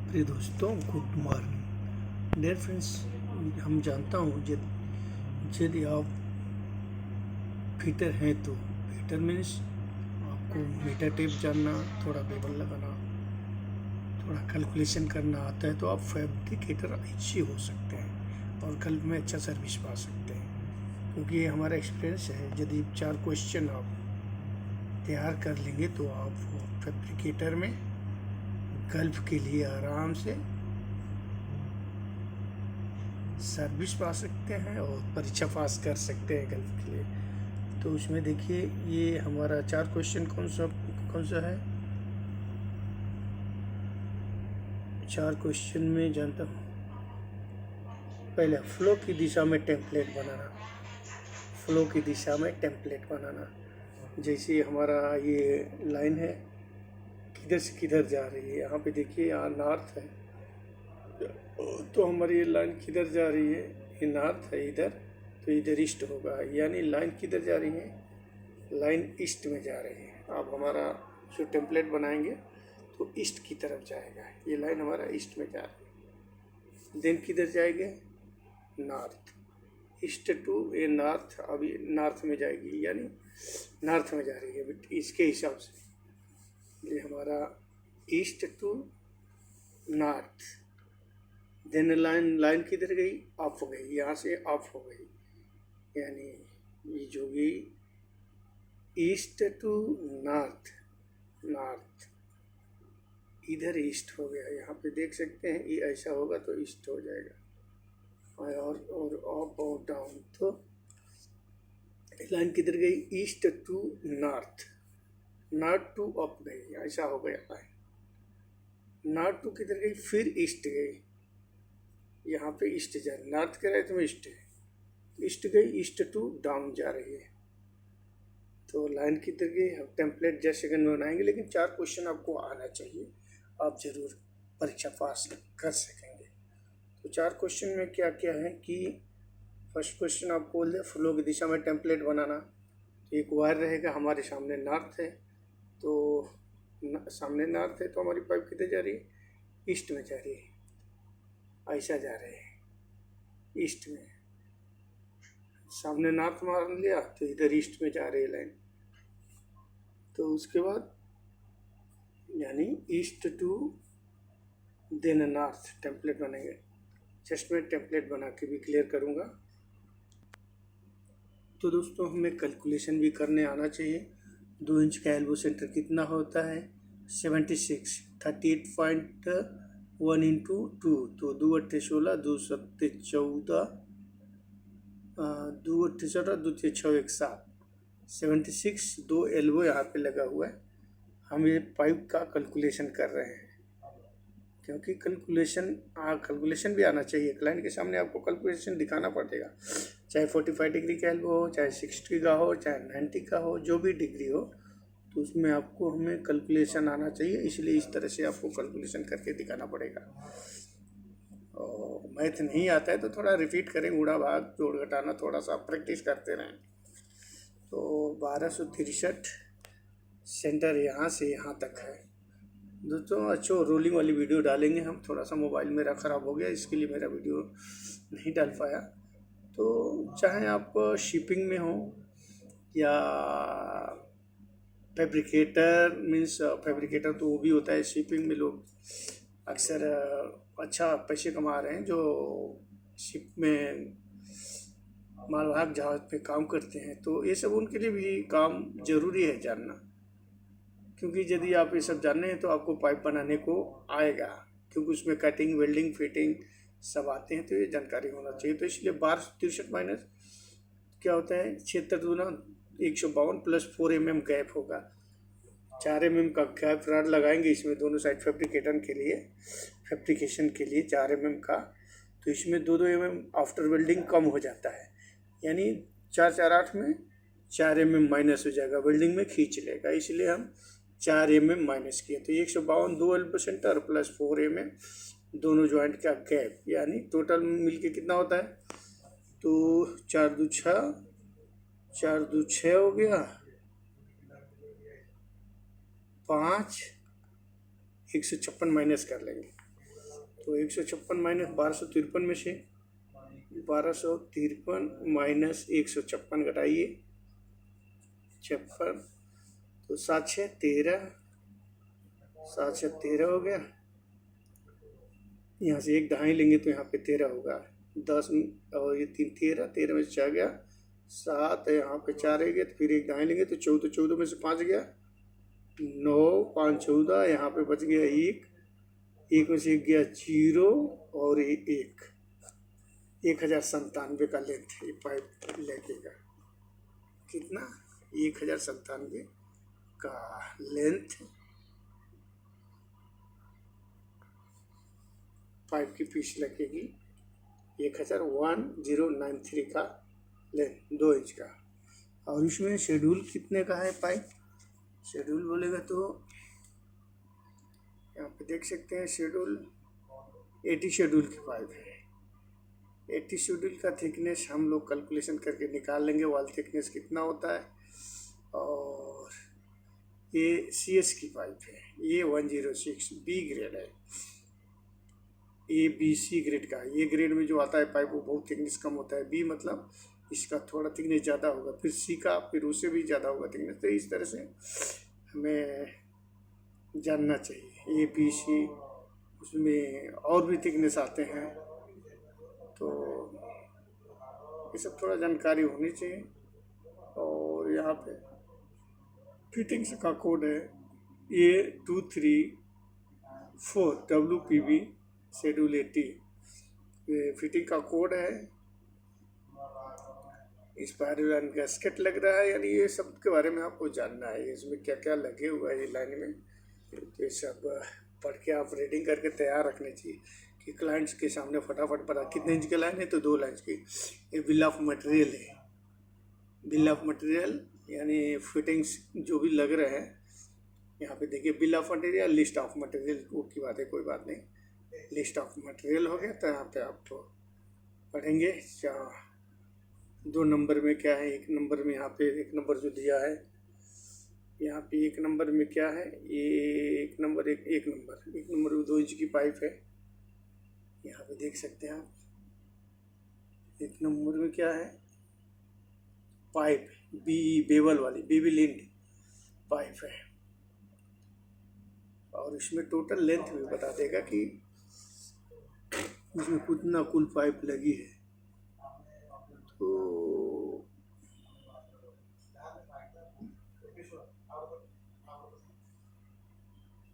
प्रिय दोस्तों, good morning dear friends. हम जानता हूँ यदि आप फिटर हैं तो फिटर मीन्स आपको मीटर टेप जानना, थोड़ा बेबल लगाना, थोड़ा कैलकुलेशन करना आता है, तो आप फैब्रिकेटर अच्छी हो सकते हैं और कल में अच्छा सर्विस पा सकते हैं। क्योंकि ये हमारा एक्सपीरियंस है, यदि 4 क्वेश्चन आप तैयार कर लेंगे तो आप फैब्रिकेटर में गल्फ के लिए आराम से सर्विस पा सकते हैं और परीक्षा पास कर सकते हैं गल्फ के लिए। तो उसमें देखिए, ये हमारा 4 क्वेश्चन कौन सा है। 4 क्वेश्चन में जानता हूँ। पहले फ्लो की दिशा में टेम्पलेट बनाना। फ्लो की दिशा में टेम्पलेट बनाना, जैसे हमारा ये लाइन है, किधर से किधर जा रही है। यहाँ पे देखिए, यहाँ नॉर्थ है, तो हमारी ये लाइन किधर जा रही है, ये नॉर्थ है इधर, तो इधर ईस्ट होगा। यानी लाइन किधर जा रही है, लाइन ईस्ट में जा रही है। अब हमारा जो टेम्पलेट बनाएंगे तो ईस्ट की तरफ जाएगा। ये लाइन हमारा ईस्ट में जा रही है। देन किधर जाएंगे, नॉर्थ। ईस्ट टू ये नॉर्थ, अभी नॉर्थ में जाएगी, यानी नॉर्थ में जा रही है इसके हिसाब से। ये हमारा east to north. Then line किधर गई, अप गई, यहाँ से अप हो गई, यानी ये जो गई ईस्ट टू नॉर्थ। नॉर्थ इधर ईस्ट हो गया, यहाँ पे देख सकते हैं, ये ऐसा होगा तो ईस्ट हो जाएगा। और अप और डाउन, तो लाइन किधर गई, east to north. North to up गई, ऐसा हो गया लाइन। नॉर्थ टू किधर गई, फिर ईस्ट गई, यहाँ पे ईस्ट जा रही, नॉर्थ के राइट में ईस्ट है, ईस्ट गई, ईस्ट टू डाउन जा रही है। तो लाइन किधर गई, हम टेम्पलेट 10 सेकंड में बनाएंगे, लेकिन 4 क्वेश्चन आपको आना चाहिए, आप जरूर परीक्षा पास कर सकेंगे। तो 4 क्वेश्चन में क्या क्या है कि फर्स्ट क्वेश्चन आपको बोल दे, फ्लो की दिशा में टेम्पलेट बनाना। तो एक वायर रहेगा, हमारे सामने नॉर्थ है, तो सामने नॉर्थ है, तो हमारी पाइप किधर जा रही है, ईस्ट में जा रही है, ऐसा जा रहे हैं ईस्ट में। सामने नॉर्थ मान लिया तो इधर ईस्ट में जा रही है लाइन। तो उसके बाद यानी east to then north template बनेंगे। जस्ट मैं टेम्पलेट बना के भी क्लियर करूँगा। तो दोस्तों, हमें कैलकुलेशन भी करने आना चाहिए। 2 इंच का एल्बो सेंटर कितना होता है, 76, 38.1 इंटू 2, तो 2 अट्ठे 16, 2 सत्ते 14, 2 अट्ठे 16, 2 छः 7, 76। 2 एल्बो यहाँ पे लगा हुआ है। हम ये पाइप का कैलकुलेशन कर रहे हैं, क्योंकि कैलकुलेशन भी आना चाहिए। क्लाइंट के सामने आपको कैलकुलेशन दिखाना पड़ेगा, चाहे 45 डिग्री का एल्बो हो, चाहे 60 का हो, चाहे 90 का हो, जो भी डिग्री हो, तो उसमें आपको हमें कैलकुलेशन आना चाहिए। इसलिए इस तरह से आपको कैलकुलेशन करके दिखाना पड़ेगा। और मैथ नहीं आता है तो थोड़ा रिपीट करें, उड़ा भाग जोड़ घटाना थोड़ा सा प्रैक्टिस करते रहें। तो 1263 सेंटर यहाँ से यहाँ तक है दोस्तों। अच्छा, रोलिंग वाली वीडियो डालेंगे हम, थोड़ा सा मोबाइल मेरा ख़राब हो गया, इसके लिए मेरा वीडियो नहीं डाल पाया। तो चाहे आप शिपिंग में हो या फैब्रिकेटर, मीन्स फैब्रिकेटर तो वो भी होता है, शिपिंग में लोग अक्सर अच्छा पैसे कमा रहे हैं, जो शिप में मालवाहक जहाज पे काम करते हैं। तो ये सब उनके लिए भी काम ज़रूरी है जानना, क्योंकि यदि आप ये सब जानने हैं तो आपको पाइप बनाने को आएगा, क्योंकि उसमें कटिंग, वेल्डिंग, फिटिंग सब आते हैं, तो ये जानकारी होना चाहिए। तो इसलिए 1263 माइनस क्या होता है, 76 दूना 152 प्लस 4 mm गैप होगा। 4 mm का गैप रॉड लगाएंगे इसमें दोनों साइड फैब्रिकेशन के लिए 4 mm का। तो इसमें 2 mm आफ्टर वेल्डिंग कम हो जाता है, यानी 4 4 8 में 4 mm माइनस हो जाएगा, वेल्डिंग में खींच लेगा, इसलिए हम 4 mm माइनस किए। तो 152 2 एल्बो सेंटर प्लस 4 mm दोनों जॉइंट का गैप, यानी टोटल मिलके कितना होता है, तो 4 2 6, 4 2 6 हो गया, 5 156 माइनस कर लेंगे। तो 156 माइनस 1253 में से 1253 माइनस 156 घटाइए 56, तो 7 6 13, 7 6 13 हो गया। यहाँ से एक दहाई लेंगे तो यहाँ पे 13 होगा, 10 और ये 3 13, 13 में से 4 गया 7, यहाँ पे 4 है गया, तो फिर एक दहाई लेंगे तो 14, 14 में से 5 गया 9, 5 14, यहाँ पे बच गया 1, 1 में से 1 गया 0 और 1, 1097 का लेंथ ये पाइप लगेगा। कितना? 1097 का लेंथ पाइप की पीस लगेगी। 1093 का लेंथ 2 इंच का। और इसमें शेड्यूल कितने का है पाइप? शेड्यूल बोलेगा तो यहाँ पे देख सकते हैं शेड्यूल 80 शेड्यूल की पाइप है। 80 शेड्यूल का थिकनेस हम लोग कैलकुलेशन करके निकाल लेंगे वॉल थिकनेस कितना होता है। और ये CS की पाइप है, ये 106 B ग्रेड है, ABC ग्रेड का। ये ग्रेड में जो आता है पाइप वो बहुत थिकनेस कम होता है, B मतलब इसका थोड़ा थिकनेस ज़्यादा होगा, फिर C का फिर उससे भी ज़्यादा होगा थिकनेस। तो इस तरह से हमें जानना चाहिए ABC, उसमें और भी थिकनेस आते हैं, तो ये सब थोड़ा जानकारी होनी चाहिए। और यहाँ पे फिटिंग्स का कोड है A234 WPB शेड्यूल 80, ये फिटिंग का कोड है। इस पर गैस्केट लग रहा है, यानी ये सब के बारे में आपको जानना है, इसमें क्या क्या लगे हुआ है ये लाइन में। तो ये सब पढ़ के आप रीडिंग करके तैयार रखने चाहिए कि क्लाइंट्स के सामने फटाफट पता। कितने इंच की लाइन है? तो 2 लाइन की। ये बिल ऑफ मटेरियल है, बिल ऑफ मटेरियल यानी फिटिंग्स जो भी लग रहे हैं यहाँ पे देखिए, bill of material, list of material की बात है, कोई बात नहीं। लिस्ट ऑफ मटेरियल हो गया, तो यहाँ पे आप तो पढ़ेंगे 2 नंबर में क्या है। 1 नंबर में यहाँ पे 1 नंबर जो दिया है, यहाँ पे 1 नंबर में क्या है, ये 1 नंबर 1 नंबर में 2 इंच की पाइप है। यहाँ पे देख सकते हैं आप 1 नंबर में क्या है, पाइप बेवल वाली बीबी लिंड पाइप है। और इसमें टोटल लेंथ भी बता देगा कि इसमें कितना कुल पाइप लगी है।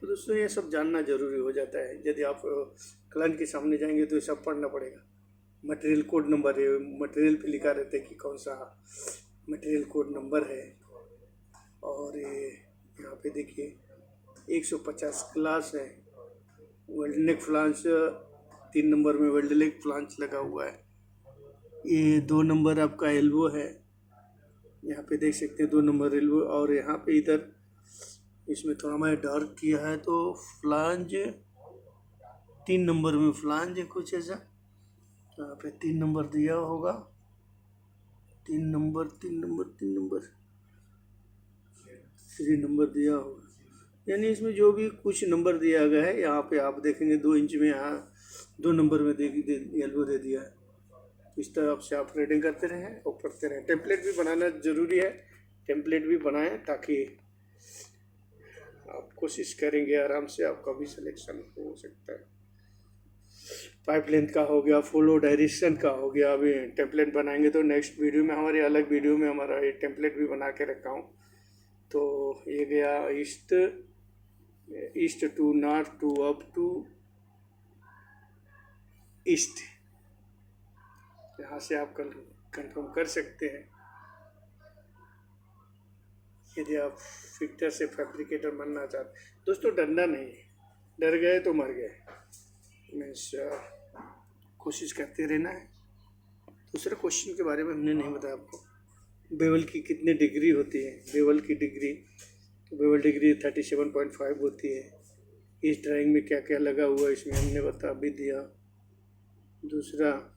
तो दोस्तों ये सब जानना जरूरी हो जाता है। यदि आप क्लाइंट के सामने जाएंगे तो ये सब पढ़ना पड़ेगा। मटेरियल कोड नंबर है, मटेरियल पे लिखा रहता है कि कौन सा मटेरियल कोड नंबर है। और ये यहाँ पे देखिए 150 क्लास है। वेल्ड नेक फ्लांस 3 नंबर में वेल्ड नेक फ्लांस लगा हुआ है। ये 2 नंबर आपका एल्बो है, यहाँ पे देख सकते हैं 2 नंबर एल्बो। और यहाँ पे इधर इसमें थोड़ा मैं डार्क किया है, तो फ्लांज 3 नंबर में फ्लांज है कुछ ऐसा। यहाँ पे 3 नंबर दिया होगा, 3 नंबर 3 नंबर दिया होगा। यानी इसमें जो भी कुछ नंबर दिया गया है, यहाँ पे आप देखेंगे 2 इंच में यहाँ 2 नंबर में एल्बो दे दिया है। तो इस तरह से आप रीडिंग करते रहें और पढ़ते रहें। टेम्पलेट भी बनाना ज़रूरी है, टेम्पलेट भी बनाएं ताकि आप कोशिश करेंगे आराम से आपका भी सिलेक्शन हो सकता है। पाइप लेंथ का हो गया, फ्लो डायरेक्शन का हो गया। अभी टेम्पलेट बनाएंगे तो नेक्स्ट वीडियो में, हमारे अलग वीडियो में हमारा ये टेम्पलेट भी बना के रखा हूँ। तो ये गया east to north to up to east, यहाँ से आप कंफर्म कर सकते हैं। यदि आप फिटर से फैब्रिकेटर बनना चाहते हैं दोस्तों, डरना नहीं, डर गए तो मर गए। मीन्स कोशिश करते रहना है। दूसरे क्वेश्चन के बारे में हमने नहीं बताया आपको, बेवल की कितने डिग्री होती है। बेवल की डिग्री, तो बेवल डिग्री 37.5 होती है। इस ड्राइंग में क्या क्या लगा हुआ है इसमें हमने बता भी दिया। दूसरा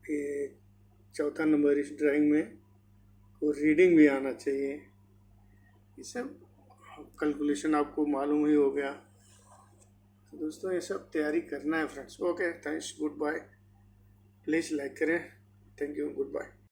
ये 4था नंबर, इस ड्राइंग में वो रीडिंग भी आना चाहिए। ये सब कैलकुलेशन आपको मालूम ही हो गया। तो दोस्तों ये सब तैयारी करना है friends. Okay, thanks, goodbye. Please like करें। Thank you, good bye.